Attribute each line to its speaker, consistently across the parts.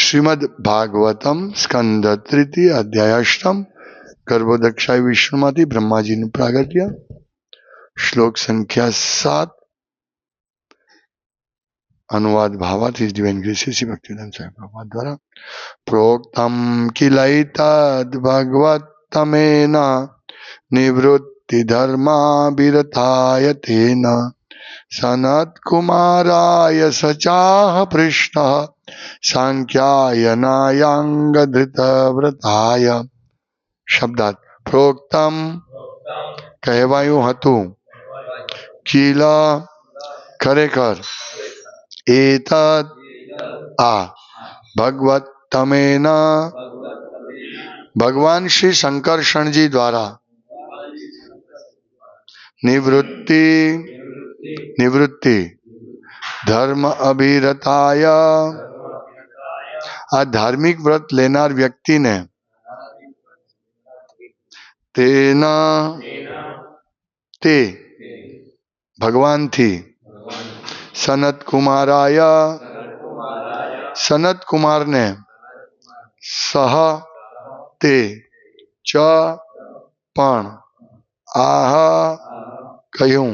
Speaker 1: श्रीमद् भागवतम स्कंद तृतीय अध्यायष्टम गर्भोदक्षाय विष्णुमाती ब्रह्माजी ने प्रागट्य श्लोक संख्या 7 अनुवाद भावार्थ इस डिवाइन ग्रेस श्री भक्तिवेदांत स्वामी प्रभुपाद द्वारा प्रोक्तम किलैतद् भगवत्तमेन निवृत्ति धर्मा विरताय तेन सनत्कुमाराय सचाह पृष्ठः सांख्यायनायांगधृतव्रताय शब्दात् प्रोक्तम कहेवाયું હતું કિલ ખરેખર એતદ આ ભગવત તમેન ભગવાન શ્રી શંકરષણજી द्वारा निवृत्ति धर्म अभिरताय आ धार्मिक व्रत लेनार व्यक्ति ने तेना ते भगवान थी सनत कुमाराय सनत कुमार ने सह ते च पण आह कहूं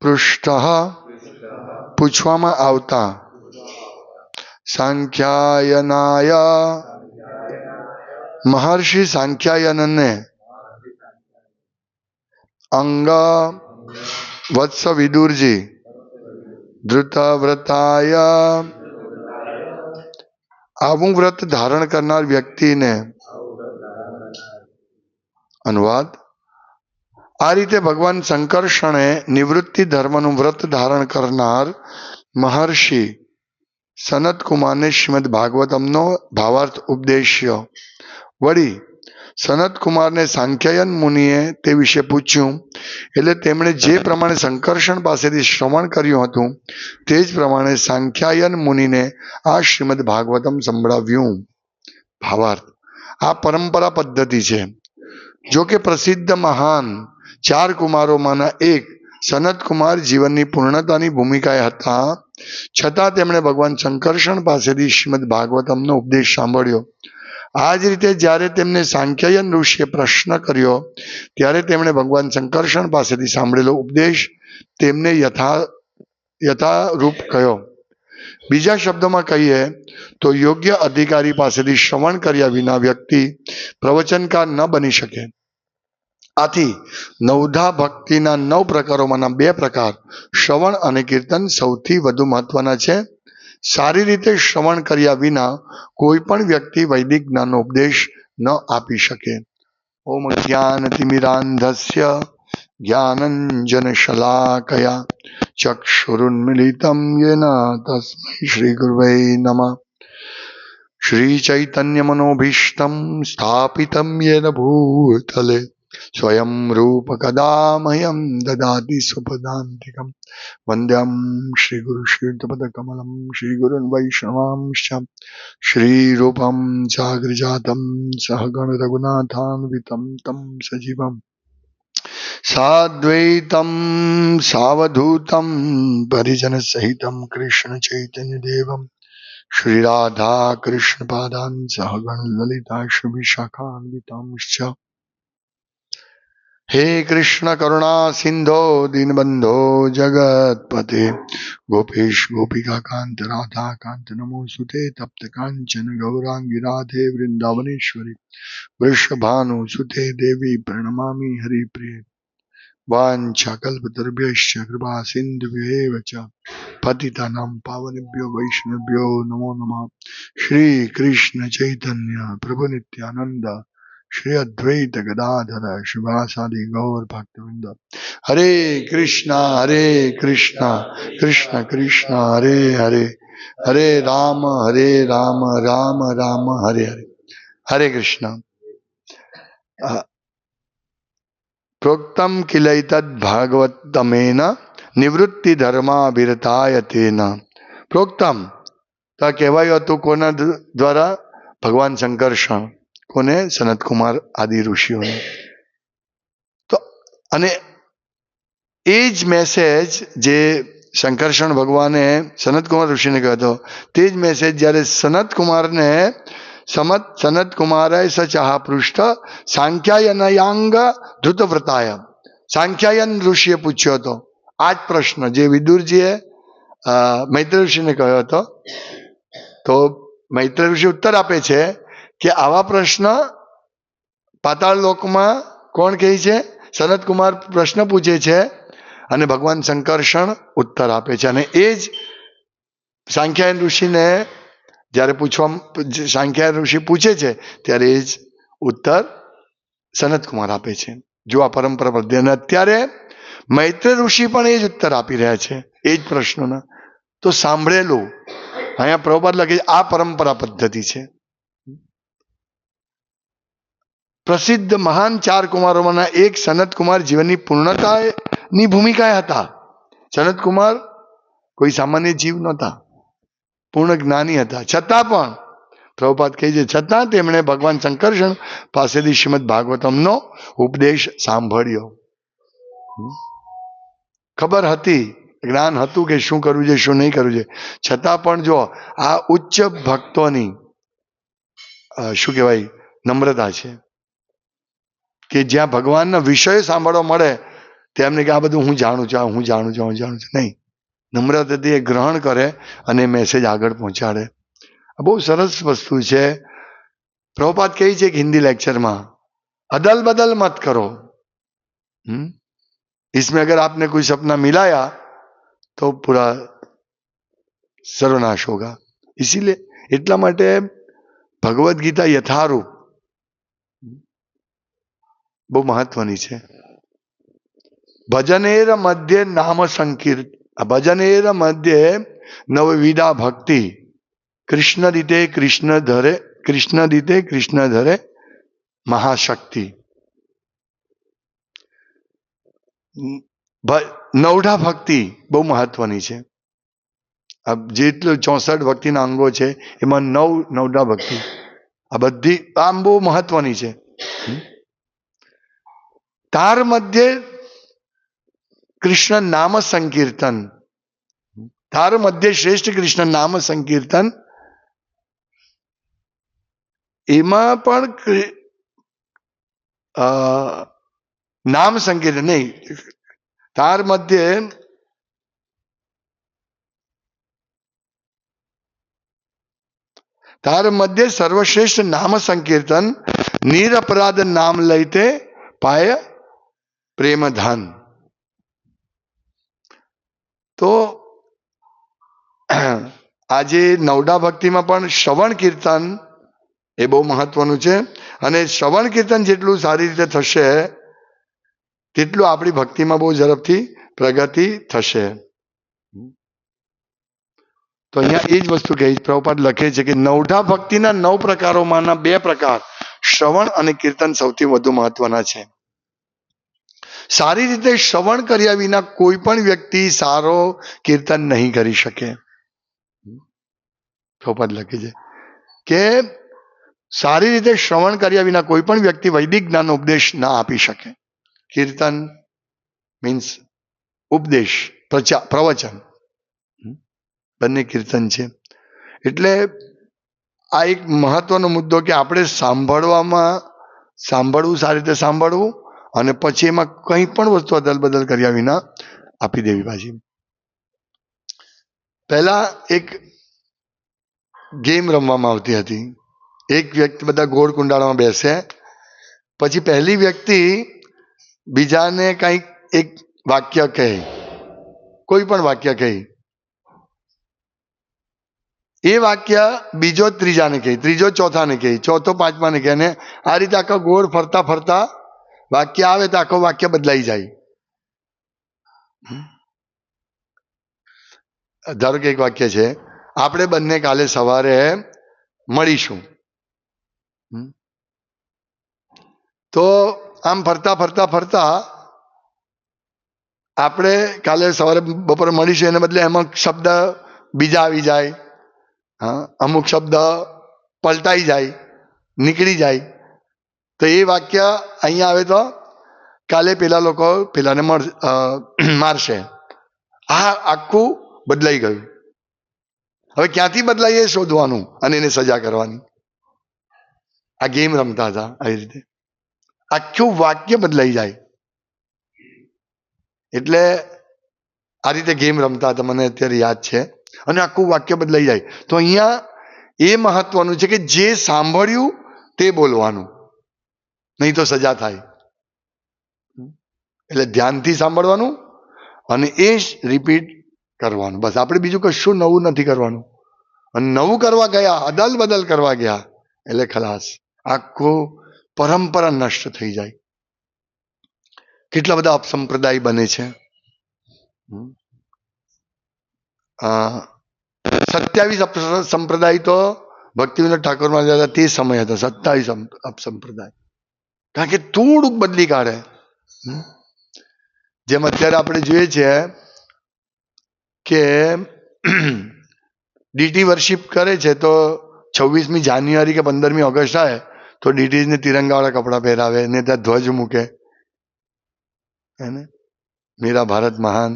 Speaker 1: पृष्ठ पूछवामां आवता सांख्यायनाय महर्षि सांख्यायन ने अंग वत्स विदुर जी धृतव्रताय आवु व्रत धारण करनार व्यक्ति ने अनुवाद आ रीते भगवान शंकरषणे निवृत्ति धर्मनु व्रत धारण करनार महर्षि सनत कुमार ने श्रीमद भागवतमनो भावार्थ उपदेश्य वड़ी सनत कुमार ने सांख्यायन मुनिए ते विषे पूछ्યું એટલે તેમણે જે પ્રમાણે શંકરષણ પાસેથી શ્રવણ કર્યું હતું તે જ પ્રમાણે सांख्यायन મુનિને આ શ્રીમદ ભાગવતમ સંભળાવ્યું। ભાવાર્થ આ પરંપરા પદ્ધતિ છે। જો કે પ્રસિદ્ધ મહાન 4 કુમારોમાંના એક સનત કુમાર જીવનની પૂર્ણતાની ભૂમિકાએ હતા, છતાં તેમણે ભગવાન શંકરષણ પાસેથી શ્રીમદ ભાગવતમનો ઉપદેશ સાંભળ્યો। આ જ રીતે જ્યારે તેમને સાંખ્યાયન ઋષિએ પ્રશ્ન કર્યો ત્યારે તેમણે ભગવાન શંકરષણ પાસેથી સાંભળેલો ઉપદેશ તેમને યથારૂપ કહ્યો। બીજા શબ્દોમાં કહીએ તો યોગ્ય અધિકારી પાસેથી શ્રવણ કર્યા વિના વ્યક્તિ પ્રવચનકાર ન બની શકે। આથી નવધા ભક્તિના 9 પ્રકારોમાંના 2 પ્રકાર શ્રવણ અને કીર્તન સૌથી વધુ મહત્વના છે। સારી રીતે શ્રવણ કર્યા વિના કોઈ પણ વ્યક્તિ વૈદિક જ્ઞાનનો ઉપદેશ ન આપી શકે। ઓમ જ્ઞાનતિમિરાંધસ્ય જ્ઞાનંજન શલાકયા ચક્ષુરુન્મિલિતમ યેન તસ્મૈ શ્રી ગુરવે નમઃ। શ્રી ચૈતન્ય મનોભીષ્ટમ સ્થાપિતમ યેન ભૂતલે स्वयं रूप कदा मह्यं ददाति स्वपदान्तिकं वन्द्यं श्री गुरु श्रीयुतपद कमलं श्री गुरुन् वैष्णवांश्च श्री रूपं साग्रजातं सहगण रघुनाथान्वितं तं सजीवं साद्वैतं सावधूतं परिजन सहितं कृष्ण चैतन्य देवं श्री राधा कृष्ण पादान् सहगण ललिता श्री विशाखान्वितांश्च हे कृष्ण करुणा सिंधो दीनबंधो जगतपते गोपेश गोपिका कांत राधा कांत नमोस्तुते तप्त कांचन गौरांगी राधे वृंदावनेश्वरी वृषभानुसुते देवी प्रणमामि हरिप्रिये वाञ्छाकल्पतरुभ्यश्च कृपा सिन्धुभ्येव च पतितानां पावनेभ्यो वैष्णवेभ्यो नमो नमः। श्री कृष्ण चैतन्य प्रभु नित्यानंद श्री अद्वैत गदाधर शिवासादि गौर भक्तवृंद हरे कृष्णा कृष्ण कृष्ण हरे हरे हरे राम राम राम हरे हरे हरे कृष्ण। प्रोक्तम किलैतद् भागवतमेन निवृत्ति धर्मा विरताय तेन। प्रोक्तम तो कहेवाયું હતું કોના દ્વારા? ભગવાન શંકરષણ કોને? સનત કુમાર આદિ ઋષિઓને। તો અને એ જ મેસેજ જે શંકરષણ ભગવાને સનતકુમાર ઋષિને કહ્યો હતો, તે જ મેસેજ જ્યારે સનતકુમારે સ ચાહ પૃષ્ઠ સાંખ્યાયનયાંગ ધૃતવ્રતાય, સાંખ્યાયન ઋષિએ પૂછ્યો હતો આ જ પ્રશ્ન જે વિદુરજીએ મૈત્રેય ઋષિને કહ્યો હતો. તો મૈત્રેય ઋષિ ઉત્તર આપે છે કે આવા પ્રશ્ન પાતાળ લોકમાં કોણ કહે છે? સનતકુમાર પ્રશ્ન પૂછે છે અને ભગવાન શંકરષણ ઉત્તર આપે છે. અને એ જ સાંખ્યાયન ઋષિને જ્યારે સાંખ્યાયન ઋષિ પૂછે છે ત્યારે એ જ ઉત્તર સનતકુમાર આપે છે. જો આ પરંપરા પદ્ધતિ, અને અત્યારે મૈત્રેય ઋષિ પણ એ જ ઉત્તર આપી રહ્યા છે એ જ પ્રશ્નોના. તો સાંભળેલું અહીંયા પ્રભુપાદ લખે છે આ પરંપરા પદ્ધતિ છે. પ્રસિદ્ધ મહાન 4 કુમારોમાંના એક સનતકુમાર જીવનની પૂર્ણતાની ભૂમિકાએ હતા. સનતકુમાર કોઈ સામાન્ય જીવ નહોતા, પૂર્ણ જ્ઞાની હતા. છતાં પણ પ્રભુપાદ કહે છે છતાં તેમણે ભગવાન શંકરષણ પાસેથી શ્રીમદ ભાગવતમનો ઉપદેશ સાંભળ્યો. ખબર હતી, જ્ઞાન હતું કે શું કરવું છે શું નહીં કરવું છે, છતાં પણ જો આ ઉચ્ચ ભક્તોની શું કહેવાય નમ્રતા છે કે જ્યાં ભગવાનના વિષય સાંભળવા મળે તેમને કે આ બધું હું જાણું છું નહીં, નમ્રતાથી એ ગ્રહણ કરે અને મેસેજ આગળ પહોંચાડે. આ બહુ સરસ વસ્તુ છે. પ્રભુપાદ કહે છે કે હિન્દી લેક્ચરમાં અદલ બદલ મત કરો, इसमें अगर आपने कोई सपना मिलाया तो पूरा सर्वनाश होगा. इसीलिए એટલા માટે ભગવદ્ ગીતા યથારૂપ બહુ મહત્વની છે. ભજનેર મધ્ય નામ સંકીર્ત, ભજનેર મધ્ય નવવિધા ભક્તિ, કૃષ્ણ રીતે કૃષ્ણ ધરે મહાશક્તિ. નવઢા ભક્તિ બહુ મહત્વની છે. જેટલું 64 ભક્તિના અંગો છે એમાં નવઢા ભક્તિ આ બધી આમ બહુ મહત્વની છે. તાર મધ્ય કૃષ્ણ નામ સંકીર્તન, તાર મધ્ય શ્રેષ્ઠ કૃષ્ણ નામ સંકીર્તન, એમાં પણ નામ સંકીર્તન નહીં, તાર મધ્ય સર્વશ્રેષ્ઠ નામ સંકીર્તન, નિરપરાધ નામ લઈતે પાય પ્રેમ ધન. તો આજે નવડા ભક્તિમાં પણ શ્રવણ કીર્તન એ બહુ મહત્વનું છે. અને શ્રવણ કીર્તન જેટલું સારી રીતે થશે તેટલું આપણી ભક્તિમાં બહુ ઝડપથી પ્રગતિ થશે. તો અહીંયા એ જ વસ્તુ કહે પ્રભુપાદ લખે છે કે નવઢા ભક્તિના 9 પ્રકારોમાંના 2 પ્રકાર શ્રવણ અને કીર્તન સૌથી વધુ મહત્વના છે. સારી રીતે શ્રવણ કર્યા વિના કોઈ પણ વ્યક્તિ સારો કીર્તન નહીં કરી શકે. પ્રભુપાદ લખે છે કે સારી રીતે શ્રવણ કર્યા વિના કોઈ પણ વ્યક્તિ વૈદિક જ્ઞાનનો ઉપદેશ ના આપી શકે. કીર્તન મીન્સ ઉપદેશ, પ્રવચન બંને કીર્તન છે. એટલે આ એક મહત્વનો મુદ્દો કે આપણે સાંભળવું સારી રીતે સાંભળવું અને પછી એમાં કંઈ પણ વસ્તુ અદલ બદલ કર્યા વિના આપી દેવી. પાછી પહેલા એક ગેમ રમવામાં આવતી હતી. એક વ્યક્તિ બધા ગોળ કુંડાળામાં બેસે, પછી પહેલી વ્યક્તિ બીજાને કંઈક એક વાક્ય કહે, કોઈ પણ વાક્ય કહે, એ વાક્ય બીજો ત્રીજાને કહે, ત્રીજો ચોથાને કહે, ચોથો પાંચમાને કહે, અને આ રીતે આખા ગોળ ફરતા ફરતા વાક્ય આવે તો આખો વાક્ય બદલાઈ જાય. ધારો કે એક વાક્ય છે આપણે બંને કાલે સવારે મળીશું. તો આમ ફરતા ફરતા ફરતા આપણે કાલે સવારે બપોરે મળીશું એને બદલે એમાં શબ્દ બીજા આવી જાય, અમુક શબ્દ પલટાઈ જાય, નીકળી જાય. તો એ વાક્ય અહીંયા આવે તો કાલે પેલા લોકો પેલાને મારશે, આ આખું બદલાઈ ગયું. હવે ક્યાંથી બદલાય એ શોધવાનું અને એને સજા કરવાની. આ ગેમ રમતા હતા આવી રીતે, આખું વાક્ય બદલાઈ જાય. એટલે આ રીતે ગેમ રમતા હતા, મને અત્યારે યાદ છે, અને આખું વાક્ય બદલાઈ જાય. તો અહીંયા એ મહત્વનું છે કે જે સાંભળ્યું તે બોલવાનું, નહીં તો સજા થાય. એટલે ધ્યાનથી સાંભળવાનું અને એ જ રિપીટ કરવાનું. બસ આપણે બીજું કશું નવું નથી કરવાનું. અને નવું કરવા ગયા, અદલ બદલ કરવા ગયા એટલે ખલાસ, આખું પરંપરા નષ્ટ થઈ જાય. કેટલા બધા અપસંપ્રદાય બને છે. 27 સંપ્રદાય તો ભક્તિવિનોદ ઠાકોરમાં હતા તે સમય હતો. 27 અપસંપ્રદાય, કારણ કે થોડુંક બદલી કાઢે. જેમ અત્યારે આપણે જોઈએ છે કે ડીટી વર્શિપ કરે છે, તો 26મી જાન્યુઆરી કે 15મી ઓગસ્ટ આવે તો ડીટીને તિરંગાવાળા કપડાં પહેરાવે ને ત્યાં ધ્વજ મૂકે, મેરા ભારત મહાન.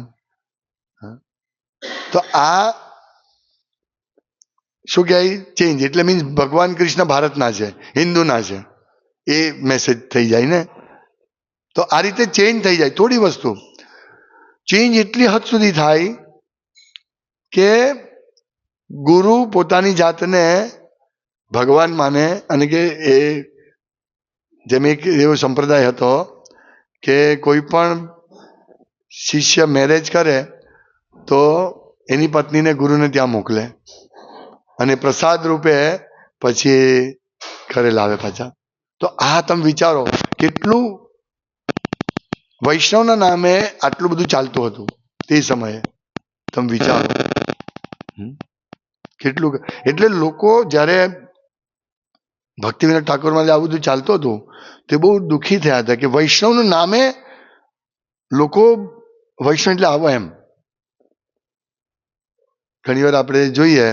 Speaker 1: તો આ શું કહેવાય? ચેન્જ. એટલે મીન્સ ભગવાન કૃષ્ણ ભારતના છે, હિન્દુના છે, એ મેસેજ થઈ જાય ને. તો આ રીતે ચેન્જ થઈ જાય. થોડી વસ્તુ ચેન્જ એટલી હદ સુધી થાય કે ગુરુ પોતાની જાતને ભગવાન માને, અને કે એ જેમ એક એવો સંપ્રદાય હતો કે કોઈ પણ શિષ્ય મેરેજ કરે તો એની પત્નીને ગુરુને ત્યાં મોકલે અને પ્રસાદ રૂપે પછી ઘરે લાવે પાછા. તો આ તમે વિચારો કેટલું વૈષ્ણવના નામે આટલું બધું ચાલતું હતું તે સમયે. તમે વિચારો કેટલું. એટલે લોકો જ્યારે ભક્તિવિનોદ ઠાકોરમાં આવું બધું ચાલતું હતું તે બહુ દુઃખી થયા હતા કે વૈષ્ણવનું નામે લોકો, વૈષ્ણવ એટલે આવો એમ. ઘણી વાર આપણે જોઈએ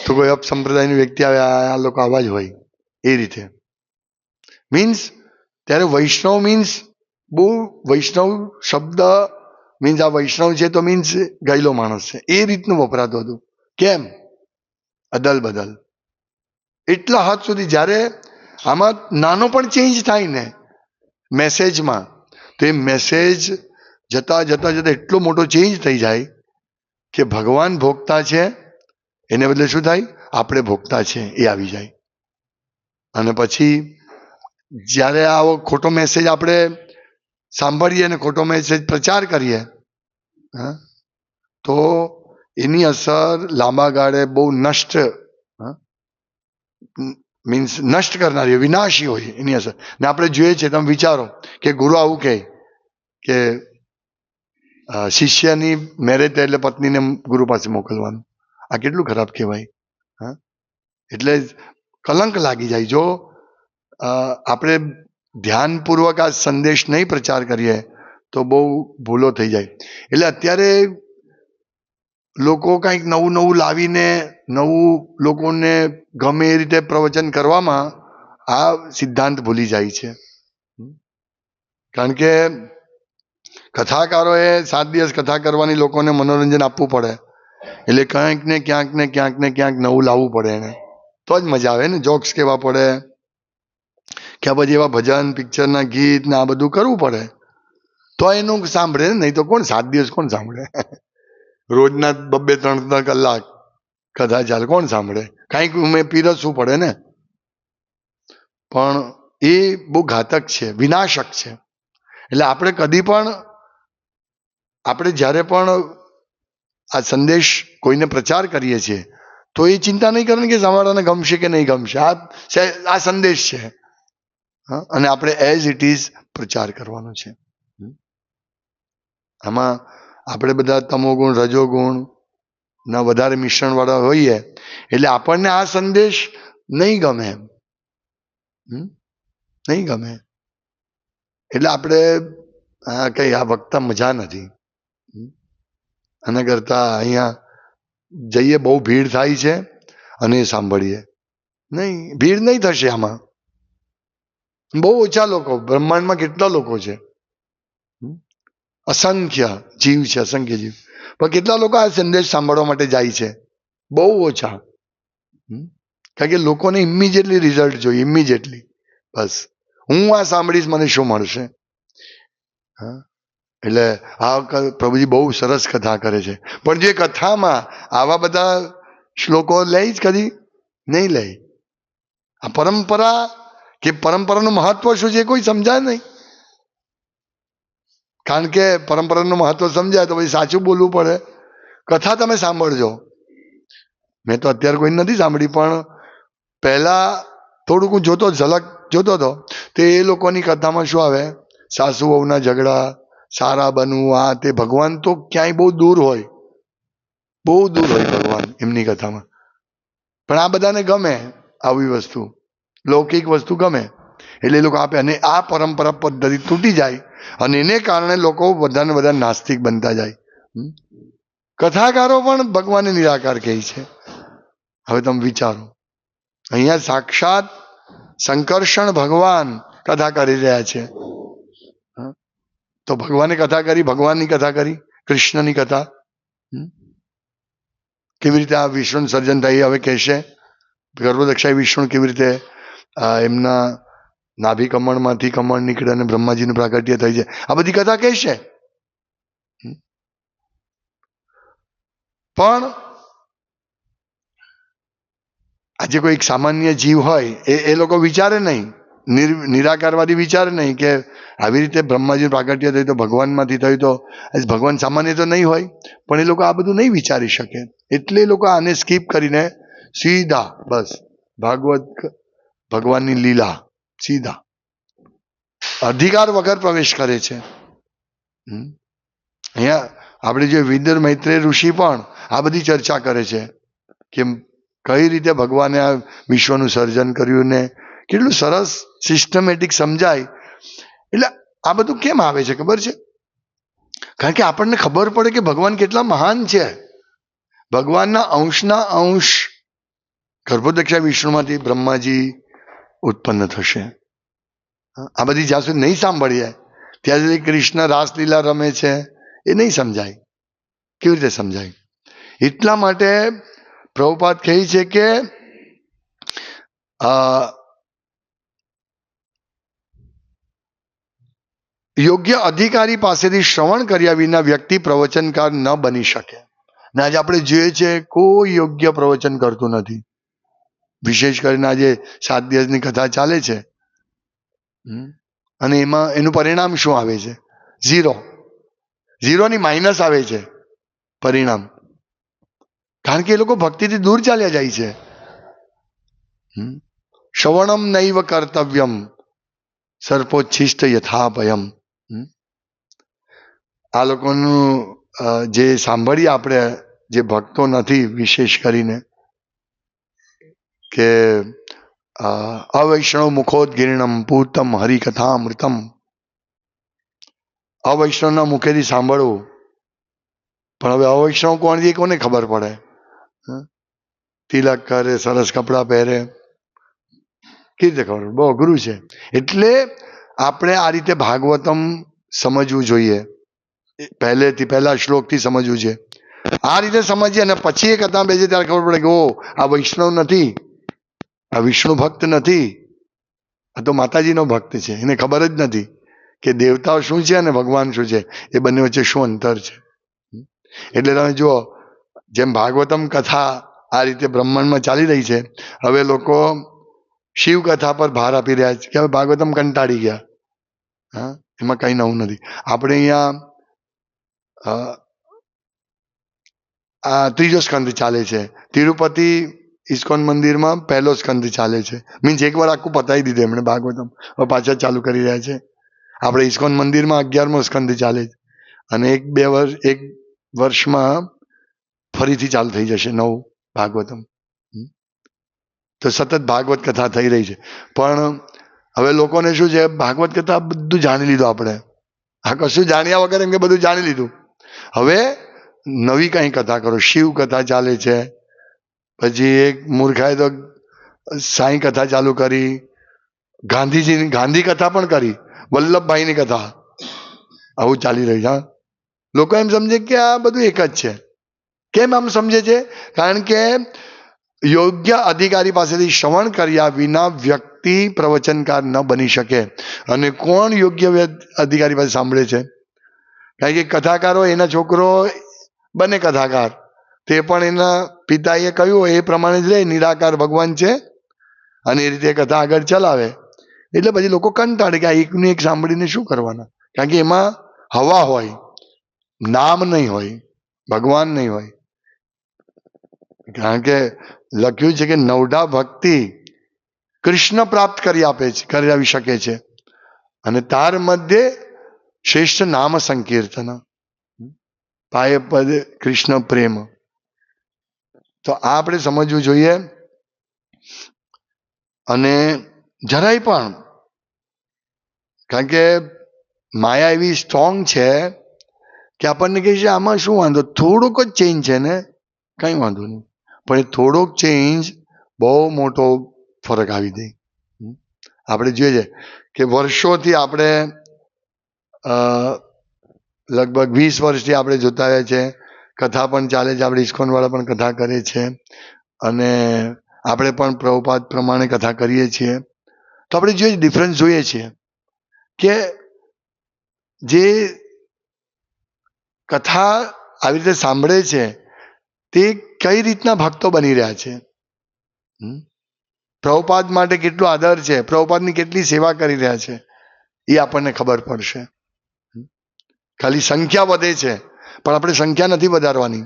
Speaker 1: તો કોઈ અપસંપ્રદાયની વ્યક્તિ આવે, આ લોકો આવા જ હોય એ રીતે. મીન્સ ત્યારે વૈષ્ણવ મીન્સ બહુ, વૈષ્ણવ શબ્દ મીન્સ આ વૈષ્ણવ છે તો મીન્સ ગયેલો માણસ છે, એ રીતનું વપરાતું હતું. કેમ? અદલ બદલ. એટલા હદ સુધી જ્યારે આમાં નાનો પણ ચેન્જ થાય ને મેસેજમાં, તો એ મેસેજ જતા જતા જતા એટલો મોટો ચેન્જ થઈ જાય કે ભગવાન ભોગતા છે એને બદલે શું થાય? આપણે ભોગતા છે એ આવી જાય. અને પછી જ્યારે આવો ખોટો મેસેજ આપણે સાંભળીએ અને ખોટો મેસેજ પ્રચાર કરીએ, તો એની અસર લાંબા ગાળે બહુ નષ્ટ, મીન્સ નષ્ટ કરનારી, વિનાશી હોય એની અસર. ને આપણે જોઈએ છે, તમે વિચારો કે ગુરુ આવું કહે કે શિષ્યની મેરેજ થાય એટલે પત્નીને ગુરુ પાસે મોકલવાનું. આ કેટલું ખરાબ કહેવાય. એટલે કલંક લાગી જાય. જો આપણે ધ્યાનપૂર્વક આ સંદેશ નહીં પ્રચાર કરીએ તો બહુ ભૂલો થઈ જાય. એટલે અત્યારે લોકો કંઈક નવું નવું લાવીને નવું લોકોને ગમે એ રીતે પ્રવચન કરવામાં આ સિદ્ધાંત ભૂલી જાય છે. કારણ કે કથાકારોએ 7 દિવસ કથા કરવાની, લોકોને મનોરંજન આપવું પડે, એટલે ક્યાંક ને ક્યાંક નવું લાવવું પડે એને, તો જ મજા આવે ને. જોક્સ કહેવા પડે કે પછી એવા ભજન, પિક્ચરના ગીત ને આ બધું કરવું પડે તો એનું સાંભળે ને, નહીં તો કોણ 7 દિવસ કોણ સાંભળે? રોજના 2-3 કલાક કથા ચાલે, કોણ સાંભળે? કાંઈક મેં પીરસવું પડે ને. પણ એ બહુ ઘાતક છે, વિનાશક છે. એટલે આપણે કદી પણ, આપણે જ્યારે પણ આ સંદેશ કોઈને પ્રચાર કરીએ છીએ તો એ ચિંતા નહીં કરવાની કે સામેવાળાને ગમશે કે નહીં ગમશે. આ સંદેશ છે અને આપણે એઝ ઇટ ઇઝ પ્રચાર કરવાનો છે. આમાં આપણે બધા તમોગુણ, રજોગુણ ના વધારે મિશ્રણવાળા હોઈએ એટલે આપણને આ સંદેશ નહીં ગમે, નહીં ગમે. એટલે આપણે કઈ આ વખતા મજા નથી. આના કરતા અહીંયા જઈએ, બહુ ભીડ થાય છે અને સાંભળીએ. નહીં, ભીડ નહીં થશે આમાં. બહુ ઓછા લોકો, બ્રહ્માંડમાં કેટલા લોકો છે? અસંખ્ય જીવ છે, અસંખ્ય જીવ. પણ કેટલા લોકો આ સંદેશ સાંભળવા માટે જાય છે? બહુ ઓછા. કારણ કે લોકોને ઇમિજિએટલી રિઝલ્ટ જોઈએ, ઇમિજિએટલી. બસ હું આ સાંભળીશ, મને શું મળશે? એટલે આ પ્રભુજી બહુ સરસ કથા કરે છે, પણ જે કથામાં આવા બધા શ્લોકો લે જ કદી નહીં લે. આ પરંપરા કે પરંપરાનું મહત્વ શું છે કોઈ સમજાય નહીં. કારણ કે પરંપરાનું મહત્વ સમજાય તો પછી સાચું બોલવું પડે. કથા તમે સાંભળજો. મેં તો અત્યારે કોઈ નથી સાંભળી, પણ પહેલા થોડુંક હું જોતો, ઝલક જોતો હતો, તો એ લોકોની કથામાં શું આવે, સાસુ વહુના ઝઘડા, સારા બનવું, આ તે. ભગવાન તો ક્યાંય બહુ દૂર હોય, બહુ દૂર હોય ભગવાન એમની કથામાં. પણ આ બધાને ગમે આવી વસ્તુ, લૌકિક વસ્તુ ગમે, એટલે એ લોકો આપે. અને આ પરંપરા પદ્ધતિ તૂટી જાય અને એને કારણે લોકો વધારે વધારે નાસ્તિક બનતા જાય. કથાકારો પણ ભગવાનને નિરાકાર કહે છે. હવે તમે વિચારો, અહીંયા સાક્ષાત શંકર્ષણ ભગવાન કથા કરી રહ્યા છે. તો ભગવાને કથા કરી, ભગવાનની કથા કરી, કૃષ્ણની કથા. કેવી રીતે આ વિષ્ણુ સર્જન થઈ? હવે કહેશે ગર્ભદક્ષાએ વિષ્ણુ કેવી રીતે એમના નાભી કમળમાંથી કમળ નીકળે અને બ્રહ્માજીનું પ્રાગટ્ય થઈ જાય, આ બધી કથા કહેશે. પણ આજે કોઈ સામાન્ય જીવ હોય એ લોકો વિચારે નહીં, નિરાકારવાદી વિચારે નહીં કે આવી રીતે બ્રહ્માજીનું પ્રાગટ્ય થયું તો ભગવાનમાંથી થયું, તો ભગવાન સામાન્ય તો નહીં હોય. પણ એ લોકો આ બધું નહીં વિચારી શકે, એટલે એ લોકો આને સ્કીપ કરીને સીધા બસ ભાગવત ભગવાનની લીલા સીધા અધિકાર વગર પ્રવેશ કરે છે. અહીંયા આપણે જે વિદર મૈત્રેય ઋષિ પણ આ બધી ચર્ચા કરે છે કે કઈ રીતે ભગવાને આ વિશ્વનું સર્જન કર્યું ને કેટલું સરસ સિસ્ટમેટિક સમજાય. એટલે આ બધું કેમ આવે છે ખબર છે? કારણ કે આપણને ખબર પડે કે ભગવાન કેટલા મહાન છે. ભગવાનના અંશના અંશ ગર્ભોદક્ષા વિષ્ણુમાંથી બ્રહ્માજી ઉત્પન્ન થશે. આ બધી જ્યાં સુધી નહીં સાંભળીએ ત્યાં સુધી કૃષ્ણ રાસલીલા રમે છે એ નહીં સમજાય. કેવી રીતે સમજાય? એટલા માટે પ્રભુપાદ કહે છે કે યોગ્ય અધિકારી પાસેથી શ્રવણ કર્યા વિના વ્યક્તિ પ્રવચનકાર ન બની શકે. ને આજે આપણે જોઈએ છે કોઈ યોગ્ય પ્રવચન કરતું નથી. વિશેષ કરીને આજે 7 દિવસની કથા ચાલે છે અને એમાં એનું પરિણામ શું આવે છે? ઝીરોની માઇનસ આવે છે પરિણામ. કારણ કે એ લોકો ભક્તિથી દૂર ચાલ્યા જાય છે. શ્રવણમ નૈવ કર્તવ્યમ સર્પોચ્છિષ્ટ યથાભયમ. આ લોકોનું જે સાંભળીએ આપણે, જે ભક્તો નથી વિશેષ કરીને, કે અવૈષ્ણવ મુખોદગીર્ણમ પૂતમ હરિકથામૃતમ. અવૈષ્ણવના મુખેથી સાંભળવું, પણ હવે અવૈષ્ણવ કોણ છે કોને ખબર પડે? તિલક કરે, સરસ કપડાં પહેરે, કેવી રીતે ખબર? બહુ અઘરું છે. એટલે આપણે આ રીતે ભાગવતમ સમજવું જોઈએ. પહેલા શ્લોકથી સમજવું છે. આ રીતે સમજીએ અને પછી એ કથા બેસે ત્યારે ખબર પડે કે ઓ આ વૈષ્ણવ નથી, આ વિષ્ણુ ભક્ત નથી, આ તો માતાજીનો ભક્ત છે. એને ખબર જ નથી કે દેવતાઓ શું છે અને ભગવાન શું છે, એ બંને વચ્ચે શું અંતર છે. એટલે તમે જુઓ, જેમ ભાગવતમ કથા આ રીતે બ્રહ્માંડમાં ચાલી રહી છે, હવે લોકો શિવ કથા પર ભાર આપી રહ્યા છે કે હવે ભાગવતમ કંટાળી ગયા. એમાં કઈ નવું નથી. આપણે અહીંયા આ 3જો સ્કંદ ચાલે છે. તિરુપતિ ઇસ્કોન મંદિરમાં 1લો સ્કંદ ચાલે છે. મીન્સ એકવાર આખું પતાવી દીધું એમણે ભાગવતમ, હવે પાછા ચાલુ કરી રહ્યા છે. આપણે ઇસ્કોન મંદિરમાં 11મો સ્કંદ ચાલે છે અને એક વર્ષમાં ફરીથી ચાલુ થઈ જશે નવું ભાગવતમ. તો સતત ભાગવત કથા થઈ રહી છે. પણ હવે લોકોને શું છે, ભાગવત કથા બધું જાણી લીધું આપણે, આ કશું જાણ્યા વગર એમ કે બધું જાણી લીધું. હવે નવી કઈ કથા કરો. શિવ કથા ચાલે છે, પછી એક મૂર્ખાએ તો સાંઈ કથા ચાલુ કરી, ગાંધી કથા પણ કરી, વલ્લભભાઈની કથા, આવું ચાલી રહ્યું છે. લોકો એમ સમજે કે આ બધું એક જ છે. કેમ આમ સમજે છે? કારણ કે યોગ્ય અધિકારી પાસેથી શ્રવણ કર્યા વિના વ્યક્તિ પ્રવચનકાર ન બની શકે. અને કોણ યોગ્ય અધિકારી પાસે સાંભળે છે? કારણ કે કથાકારો, એના છોકરો બને કથાકાર, તે પણ એના પિતાએ કહ્યું એ પ્રમાણે જ રહે, નિરાકાર ભગવાન છે અને એ રીતે કથા આગળ ચલાવે. એટલે પછી લોકો કંટાળે કે આ એકનું એક સાંભળીને શું કરવાના? કારણ કે એમાં હવા હોય, નામ નહીં હોય, ભગવાન નહીં હોય. કારણ કે લખ્યું છે કે નવડા ભક્તિ કૃષ્ણ પ્રાપ્ત કરી આપે છે, કરાવી શકે છે. અને તાર મધ્ય શ્રેષ્ઠ નામ સંકીર્તન, પાય પદ કૃષ્ણ પ્રેમ. તો આ આપણે સમજવું જોઈએ. અને જરાય પણ, કારણ કે માયા એવી સ્ટ્રોંગ છે કે આપણને કહે છે આમાં શું વાંધો, થોડુંક જ ચેન્જ છે ને, કંઈ વાંધો નહીં. પણ એ થોડોક ચેન્જ બહુ મોટો ફરક આવી દે. આપણે જોઈએ છે કે વર્ષોથી આપણે લગભગ 20 વર્ષથી આપણે જોતા આવ્યા છે, કથા પણ ચાલે છે, આપણે ઇસ્કોન વાળા પણ કથા કરે છે અને આપણે પણ પ્રભુપાદ પ્રમાણે કથા કરીએ છીએ. તો આપણે જોઈએ ડિફરન્સ જોઈએ છીએ કે જે કથા આવી રીતે સાંભળે છે તે કઈ રીતના ભક્તો બની રહ્યા છે, પ્રભુપાદ માટે કેટલો આદર છે, પ્રભુપાદની કેટલી સેવા કરી રહ્યા છે, એ આપણને ખબર પડશે. ખાલી સંખ્યા વધે છે પણ આપણે સંખ્યા નથી વધારવાની.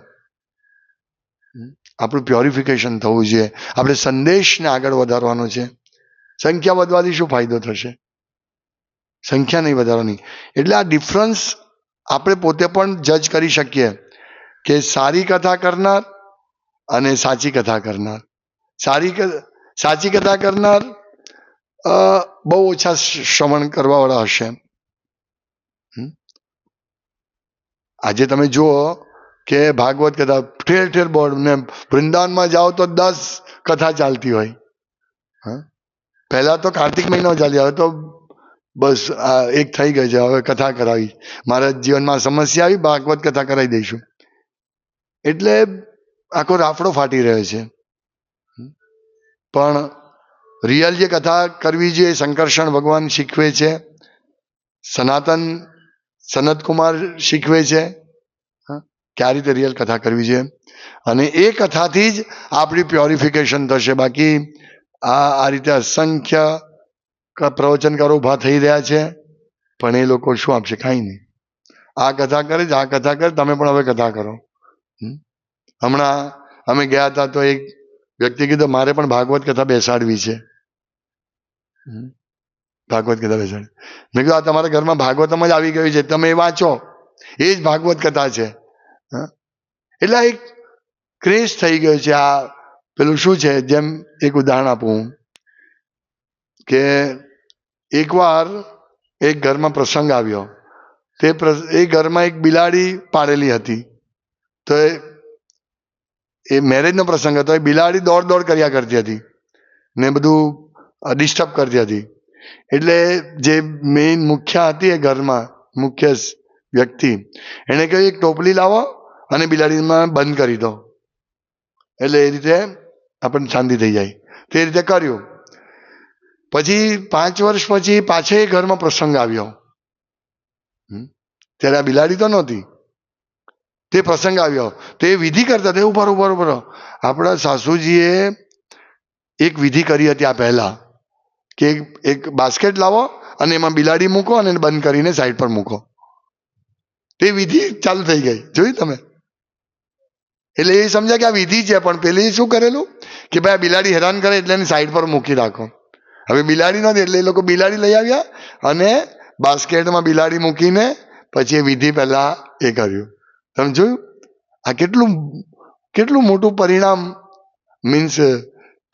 Speaker 1: આપણું પ્યોરિફિકેશન થવું જોઈએ. આપણે સંદેશને આગળ વધારવાનો છે. સંખ્યા વધવાથી શું ફાયદો થશે? સંખ્યા નહીં વધારવાની. એટલે આ ડિફરન્સ આપણે પોતે પણ જજ કરી શકીએ કે સારી કથા કરનાર અને સાચી કથા કરનાર. સાચી કથા કરનાર બહુ ઓછા શ્રવણ કરવાવાળા હશે. આજે તમે જુઓ કે ભાગવત કથા ઠેર ઠેર બોર્ડ, ને વૃંદાવનમાં જાઓ તો 10 કથા ચાલતી હોય. પહેલા તો કાર્તિક મહિનો ચાલી, હવે તો બસ એક થઈ ગઈ છે, હવે કથા કરાવી, મારા જીવનમાં સમસ્યા આવી, ભાગવત કથા કરાવી દઈશું. એટલે આખો રાફડો ફાટી રહ્યો છે. પણ રિયલ જે કથા કરવી જોઈએ, શંકરષણ ભગવાન શીખવે છે, સનતકુમાર શીખવે છે કે આ રીતે રિયલ કથા કરવી છે. અને એ કથાથી જ આપણી પ્યોરિફિકેશન થશે. બાકી આ રીતે અસંખ્ય પ્રવચનકારો ઉભા થઈ રહ્યા છે પણ એ લોકો શું આપશે? કાંઈ નહીં. આ કથા કરે છે, આ કથા કરે, તમે પણ હવે કથા કરો. હમણાં અમે ગયા હતા તો એક વ્યક્તિ કીધું મારે પણ ભાગવત કથા બેસાડવી છે. ભાગવત કથા બેસાડવી. મેં કીધું આ તમારા ઘરમાં ભાગવતમ જ આવી ગયું છે, તમે એ વાંચો, એ જ ભાગવત કથા છે. એટલે એક ક્રેઝ થઈ ગયો છે. આ પેલું શું છે, જેમ એક ઉદાહરણ આપું કે એકવાર એક ઘરમાં પ્રસંગ આવ્યો. એ ઘરમાં એક બિલાડી પાળેલી હતી. તો એ મેરેજનો પ્રસંગ હતો. એ બિલાડી દોડ દોડ કર્યા કરતી હતી ને બધું ડિસ્ટર્બ કરતી હતી. એટલે જે મેઇન મુખ્ય હતી એ ઘરમાં મુખ્ય વ્યક્તિ, એને કહ્યું એક ટોપલી લાવો અને બિલાડીમાં બંધ કરી દો, એટલે એ રીતે આપણને શાંતિ થઈ જાય. તે રીતે કર્યું. પછી 5 વર્ષ પછી પાછો એ ઘરમાં પ્રસંગ આવ્યો. ત્યારે આ બિલાડી તો નહોતી. તે પ્રસંગ આવ્યો તો એ વિધિ કરતા હતા. ઉપર આપણા સાસુજીએ એક વિધિ કરી હતી આ પહેલા કે એક બાસ્કેટ લાવો અને એમાં બિલાડી મૂકો અને બંધ કરીને સાઈડ પર મૂકો. તે વિધિ ચાલુ થઈ ગઈ, જોયું તમે? એટલે એ સમજ્યા કે આ વિધિ છે, પણ પેલી શું કરેલું કે ભાઈ આ બિલાડી હેરાન કરે એટલે એની સાઈડ પર મૂકી રાખો. હવે બિલાડી નથી એટલે એ લોકો બિલાડી લઈ આવ્યા અને બાસ્કેટમાં બિલાડી મૂકીને પછી એ વિધિ પહેલા એ કર્યું. તમે જોયું? આ કેટલું મોટું પરિણામ, મીન્સ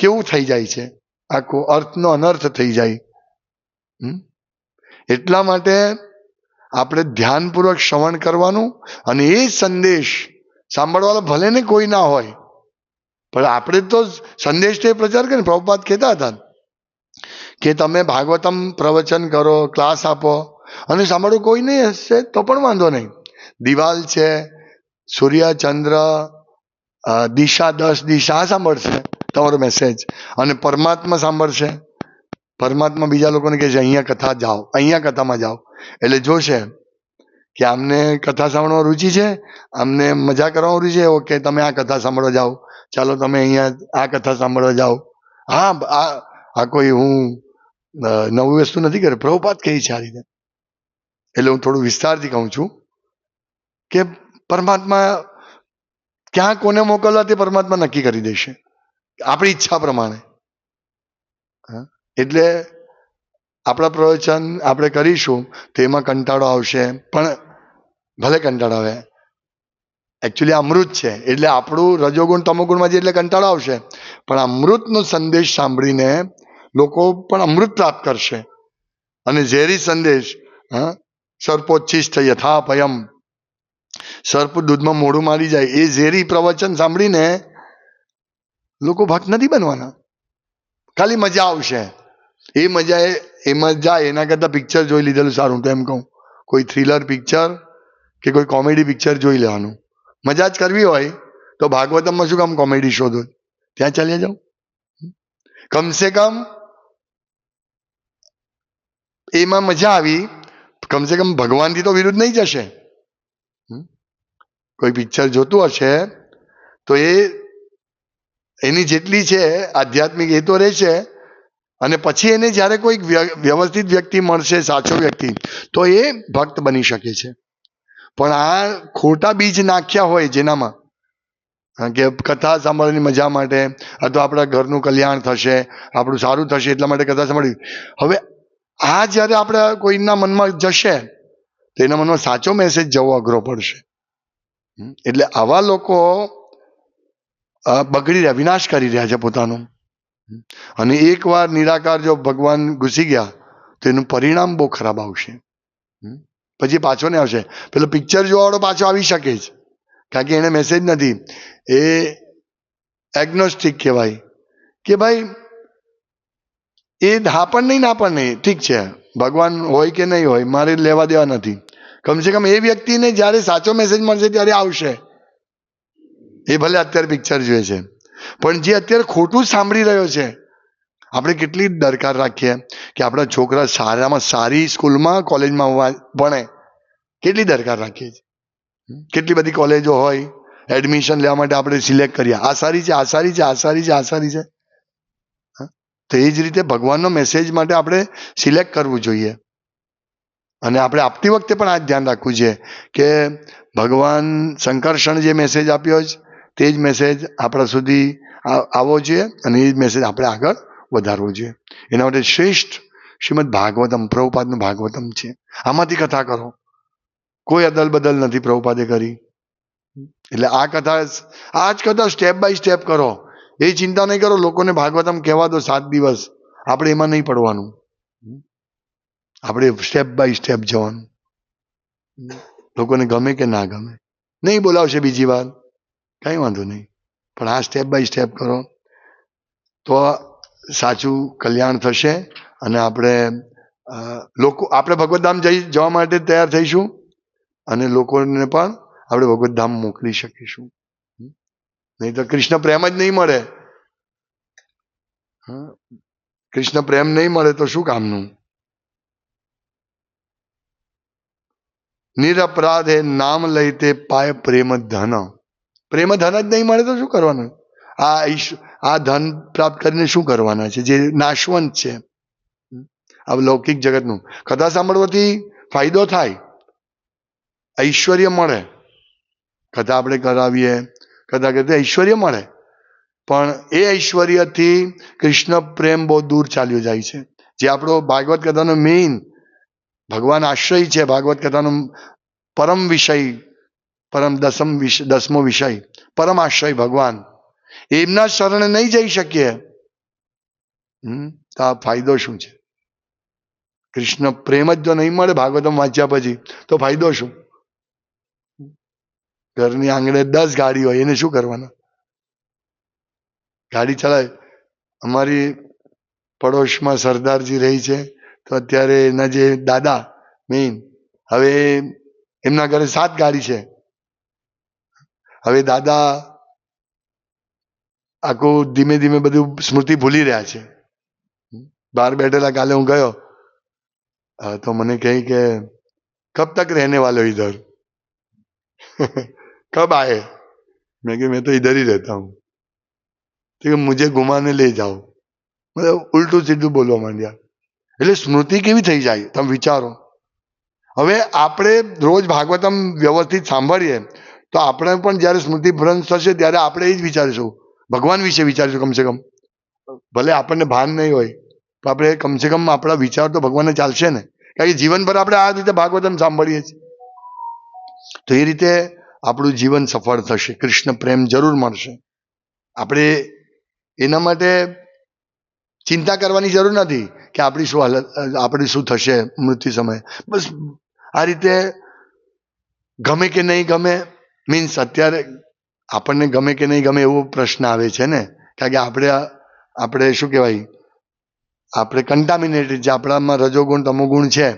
Speaker 1: કેવું થઈ જાય છે, આખો અર્થનો અનર્થ થઈ જાય. એટલા માટે આપણે ધ્યાનપૂર્વક શ્રવણ કરવાનું અને એ સંદેશ સાંભળવાળો ભલે ને કોઈ ના હોય પણ આપણે તો સંદેશ તે પ્રચાર કરીને પ્રભુપાદ કહેતા હતા કે તમે ભાગવતમ પ્રવચન કરો, ક્લાસ આપો અને સાંભળો કોઈ નહીં હશે તો પણ વાંધો નહીં, દિવાલ છે, સૂર્ય, ચંદ્ર, દિશા, 10 દિશા, આ સાંભળશે તમારો મેસેજ. અને પરમાત્મા સાંભળશે. પરમાત્મા બીજા લોકોને કહે છે અહીંયા કથા જાઓ, અહીંયા કથામાં જાઓ. એટલે જોશે કે આમને કથા સાંભળવા રુચિ છે, આમને મજા કરવાની રુચિ છે, ઓકે તમે આ કથા સાંભળવા જાઓ, ચાલો તમે અહીંયા આ કથા સાંભળવા જાઓ. હા, આ કોઈ હું નવી વસ્તુ નથી કરે, પ્રભુપાદ કહી છે આ રીતે. એટલે હું થોડું વિસ્તારથી કહું છું કે પરમાત્મા ક્યાં કોને મોકલવા તે પરમાત્મા નક્કી કરી દેશે આપણી ઈચ્છા પ્રમાણે. એટલે આપણા પ્રવચન આપણે કરીશું તો એમાં કંટાળો આવશે, પણ ભલે કંટાળો આવે, એકચ્યુઅલી અમૃત છે એટલે આપણું રજોગુણ તમોગુણમાં જે એટલે કંટાળો આવશે, પણ અમૃતનો સંદેશ સાંભળીને લોકો પણ અમૃત પ્રાપ્ત કરશે. અને ઝેરી સંદેશ, સર્પોચ્છિષ્ટ યથા ભયમ, સર્પ દૂધમાં મોઢું મારી જાય, એ ઝેરી પ્રવચન સાંભળીને લોકો ભક્ત નથી બનવાના, ખાલી મજા આવશે. એ મજા એમાં જાય એના કરતા પિક્ચર જોઈ લીધેલું સારું. તો એમ કહું, કોઈ થ્રિલર પિક્ચર કે કોઈ કોમેડી પિક્ચર જોઈ લેવાનું. મજા જ કરવી હોય તો ભાગવતમમાં શું કામ કોમેડી શોધો, ત્યાં ચાલ્યા જાઓ. કમસે કમ એમાં મજા આવી, કમસે કમ ભગવાનથી તો વિરુદ્ધ નહીં જશે. કોઈ પિક્ચર જોતું હશે તો એની જેટલી છે આધ્યાત્મિક એ તો રહેશે, અને પછી એને જ્યારે કોઈ વ્યવસ્થિત વ્યક્તિ મળશે, સાચો વ્યક્તિ, તો એ ભક્ત બની શકે છે. પણ આ ખોટા બીજ નાખ્યા હોય જેનામાં, કે કથા સાંભળવાની મજા માટે અથવા આપણા ઘરનું કલ્યાણ થશે, આપણું સારું થશે એટલા માટે કથા સાંભળવી. હવે આ જ્યારે આપણા કોઈના મનમાં જશે તો એના મનમાં સાચો મેસેજ જવો અઘરો પડશે. એટલે આવા લોકો બગડી રહ્યા, વિનાશ કરી રહ્યા છે પોતાનો. અને એકવાર નિરાકાર જો ભગવાન ઘૂસી ગયા તો એનું પરિણામ બહુ ખરાબ આવશે. પછી પાછો નહીં આવશે. પેલો પિક્ચર જોવાવાળો પાછો આવી શકે જ, કારણ કે એને મેસેજ નથી. એ એગ્નોસ્ટિક કહેવાય કે ભાઈ એ હા પણ નહીં ના પણ નહીં, ઠીક છે ભગવાન હોય કે નહીં હોય મારે લેવા દેવા નથી. કમસે કમ એ વ્યક્તિને જ્યારે સાચો મેસેજ મળશે ત્યારે આવશે. એ ભલે અત્યારે પિક્ચર જોઈએ છે, પણ જે અત્યારે ખોટું સાંભળી રહ્યો છે, આપણે કેટલી દરકાર રાખીએ કે આપણા છોકરા સારામાં સારી સ્કૂલમાં કોલેજમાં ભણે, કેટલી દરકાર રાખીએ છીએ. કેટલી બધી કોલેજો હોય, એડમિશન લેવા માટે આપણે સિલેક્ટ કરીએ, આ સારી છે, આ સારી છે, આ સારી છે, આ સારી છે. તો એ જ રીતે ભગવાનનો મેસેજ માટે આપણે સિલેક્ટ કરવું જોઈએ. અને આપણે આપતી વખતે પણ આ ધ્યાન રાખવું છે કે ભગવાન શંકરષણ જે મેસેજ આપ્યો છે તે જ મેસેજ આપણા સુધી આવવો જોઈએ, અને એ જ મેસેજ આપણે આગળ વધારવો જોઈએ. એના માટે શ્રેષ્ઠ શ્રીમદ ભાગવતમ, પ્રભુપાદનું ભાગવતમ છે. આમાંથી કથા કરો, કોઈ અદલ બદલ નથી પ્રભુપાદે કરી. એટલે આ જ કથા સ્ટેપ બાય સ્ટેપ કરો. એ ચિંતા નહીં કરો લોકોને ભાગવતમ કહેવા દો 7 દિવસ, આપણે એમાં નહીં પડવાનું. આપણે સ્ટેપ બાય સ્ટેપ જવાનું. લોકોને ગમે કે ના ગમે, નહીં બોલાવશે બીજી વાર, કઈ વાંધો નહીં, પણ આ સ્ટેપ બાય સ્ટેપ કરો તો સાચું કલ્યાણ થશે. અને આપણે ભગવત ધામ જવા માટે તૈયાર થઈશું, અને લોકોને પણ આપણે ભગવત ધામ મોકલી શકીશું. નહીં તો કૃષ્ણ પ્રેમ જ નહીં મળે, કૃષ્ણ પ્રેમ નહીં મળે તો શું કામનું. નિરપરાધે નામ લઈ તે પાય પ્રેમ ધન. પ્રેમ ધન જ નહીં મળે તો શું કરવાનું? આ ધન પ્રાપ્ત કરીને શું કરવાના છે જે નાશવંત છે આ લૌકિક જગતનું. કથા સાંભળવાથી ફાયદો થાય, ઐશ્વર્ય મળે. કથા આપણે કરાવીએ, કથા કરતી ઐશ્વર્ય મળે, પણ એ ઐશ્વર્યથી કૃષ્ણ પ્રેમ બહુ દૂર ચાલ્યો જાય છે. જે આપણો ભાગવત કથાનો મેઇન ભગવાન આશ્રય છે, ભાગવત કથાનો પરમ વિષય, દસમો વિષય પરમ આશ્રય ભગવાન, એમના શરણે નહીં જઈ શકીએ તો આ ફાયદો શું છે? કૃષ્ણ પ્રેમ જ જો નહીં મળે ભાગવતમ વાંચ્યા પછી તો ફાયદો શું? ઘરની આંગણે 10 ગાડી હોય, એને શું કરવાના? ગાડી ચલાવે. અમારી પડોશમાં સરદારજી રહી છે, તો અત્યારે એના જે દાદા મેઇન, હવે એમના ઘરે 7 ગાડી છે. હવે દાદા આખું ધીમે ધીમે બધું સ્મૃતિ ભૂલી રહ્યા છે. બહાર બેઠેલા કાલે હું ગયો તો મને કહી કે કબ તક રહેને વાલો ઇધર कब आए? मैं कि मैं तो इधर ही रहता हूँ. तो मुझे घुमाने ले जाओ. मतलब ઉલટું સીધું બોલવા માંડ્યા. એટલે સ્મૃતિ કેવી થઈ જાય તમે વિચારો. હવે આપણે રોજ ભાગવતમ વ્યવસ્થિત સાંભળીએ તો આપણે પણ જ્યારે સ્મૃતિ ભ્રંશ થશે ત્યારે આપણે એ જ વિચારીશું, ભગવાન વિશે વિચારીશું. કમસે કમ ભલે આપણને ભાન નહીં હોય તો આપણે કમસે કમ આપણા વિચાર તો ભગવાનને ચાલશે ને, કારણ કે જીવનભર આપણે આ રીતે ભાગવતમ સાંભળીએ છીએ. તો એ રીતે આપણું જીવન સફળ થશે, કૃષ્ણ પ્રેમ જરૂર મળશે. આપણે એના માટે ચિંતા કરવાની જરૂર નથી કે આપણી શું હાલત, આપણી શું થશે મૃત્યુ સમયે. બસ આ રીતે ગમે કે નહીં ગમે, મીન્સ અત્યારે આપણને ગમે કે નહીં ગમે એવો પ્રશ્ન આવે છે ને, કારણ કે આપણે શું કહેવાય, આપણે કન્ટામિનેટેડ છે, આપણામાં રજોગુણ તમોગુણ છે.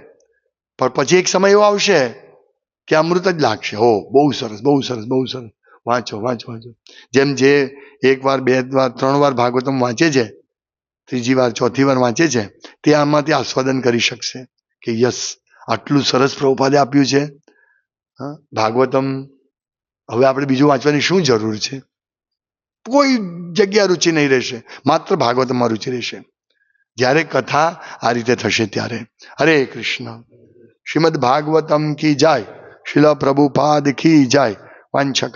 Speaker 1: પણ પછી એક સમય એવો આવશે કે અમૃત જ લાગશે. હો બહુ સરસ, બહુ સરસ, બહુ સરસ, વાંચો વાંચો વાંચો. જેમ જે 1 વાર 2 વાર 3 વાર ભાગવતમ વાંચે છે, 3જી વાર 4થી વાર વાંચે છે, તે આમાંથી આસ્વાદન કરી શકશે કે યસ આટલું સરસ પ્રભુપાદે આપ્યું છે. ભાગવતમ હવે આપણે બીજું વાંચવાની શું જરૂર છે? કોઈ જગ્યા રુચિ નહીં રહેશે, માત્ર ભાગવતમાં રુચિ રહેશે જ્યારે કથા આ રીતે થશે ત્યારે. હરે કૃષ્ણ. શ્રીમદ ભાગવતમ કી જાય, શિલ પ્રભુપાદ કી જાય. વાંછક